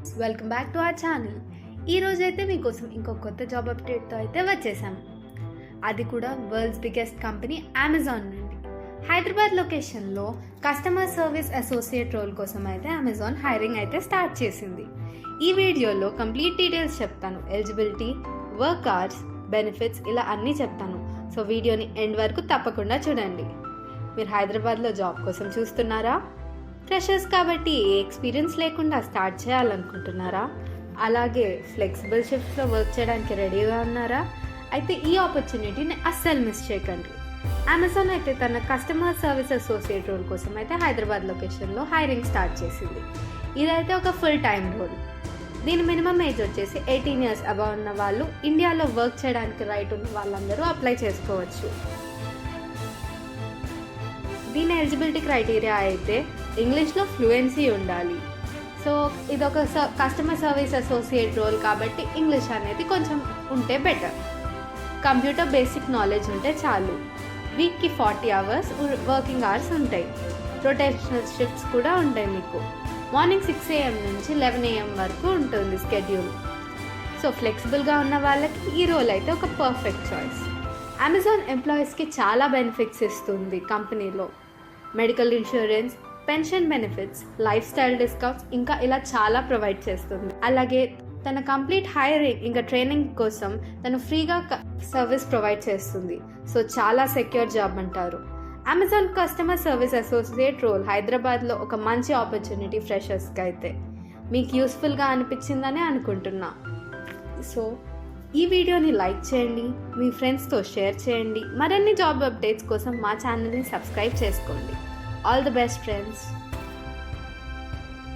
Welcome back to our channel. ఈరోజు అయితే మీకోసం ఇంకో కొత్త జాబ్ అప్డేట్తో అయితే వచ్చేసాము. అది కూడా వరల్డ్స్ బిగ్గెస్ట్ కంపెనీ అమెజాన్ నుండి. హైదరాబాద్ లొకేషన్లో కస్టమర్ సర్వీస్ అసోసియేట్ రోల్ కోసం అయితే అమెజాన్ హైరింగ్ అయితే స్టార్ట్ చేసింది. ఈ వీడియోలో కంప్లీట్ డీటెయిల్స్ చెప్తాను. ఎలిజిబిలిటీ, వర్క్ అవర్స్, బెనిఫిట్స్ ఇలా అన్నీ చెప్తాను. సో వీడియోని ఎండ్ వరకు తప్పకుండా చూడండి. మీరు హైదరాబాద్లో జాబ్ కోసం చూస్తున్నారా? ఫ్రెషర్స్ కాబట్టి ఏ ఎక్స్పీరియన్స్ లేకుండా స్టార్ట్ చేయాలనుకుంటున్నారా? అలాగే ఫ్లెక్సిబుల్ షిఫ్ట్స్లో వర్క్ చేయడానికి రెడీగా ఉన్నారా? అయితే ఈ ఆపర్చునిటీని అస్సలు మిస్ చేయకండి. అమెజాన్ అయితే తన కస్టమర్ సర్వీస్ అసోసియేట్ రోల్ కోసం అయితే హైదరాబాద్ లొకేషన్లో హైరింగ్ స్టార్ట్ చేసింది. ఇదైతే ఒక ఫుల్ టైం రోల్. దీని మినిమం ఏజ్ వచ్చేసి 18 years అబౌవ్ ఉన్న వాళ్ళు, ఇండియాలో వర్క్ చేయడానికి రైట్ ఉన్న వాళ్ళందరూ అప్లై చేసుకోవచ్చు. దీని ఎలిజిబిలిటీ క్రైటీరియా అయితే ఇంగ్లీష్లో ఫ్లూయెన్సీ ఉండాలి. సో ఇదొక కస్టమర్ సర్వీస్ అసోసియేట్ రోల్ కాబట్టి ఇంగ్లీష్ అనేది కొంచెం ఉంటే బెటర్. కంప్యూటర్ బేసిక్ నాలెడ్జ్ ఉంటే చాలు. వీక్కి 40 hours వర్కింగ్ అవర్స్ ఉంటాయి. రొటేషనల్ షిఫ్ట్స్ కూడా ఉంటాయి. మీకు మార్నింగ్ 6 AM నుంచి 11 AM వరకు ఉంటుంది స్కెడ్యూల్. సో ఫ్లెక్సిబుల్గా ఉన్న వాళ్ళకి ఈ రోల్ అయితే ఒక పర్ఫెక్ట్ చాయిస్. అమెజాన్ ఎంప్లాయీస్కి చాలా బెనిఫిట్స్ ఇస్తుంది. కంపెనీలో medical insurance, pension benefits, life style discounts ఇంకా ఇలా చాలా ప్రొవైడ్ చేస్తుంది. అలాగే తన కంప్లీట్ హైరింగ్ ఇంకా ట్రైనింగ్ కోసం తను ఫ్రీగా సర్వీస్ ప్రొవైడ్ చేస్తుంది. సో చాలా సెక్యూర్ జాబ్ అంటారు. Amazon customer service associate role హైదరాబాద్లో ఒక మంచి ఆపర్చునిటీ ఫ్రెషర్స్కి అయితే. మీకు యూస్ఫుల్గా అనిపించిందని అనుకుంటున్నా. సో ఈ వీడియోని లైక్ చేయండి, మీ ఫ్రెండ్స్తో షేర్ చేయండి. మరిన్ని జాబ్ అప్డేట్స్ కోసం మా ఛానల్ని సబ్స్క్రైబ్ చేసుకోండి. All the best friends.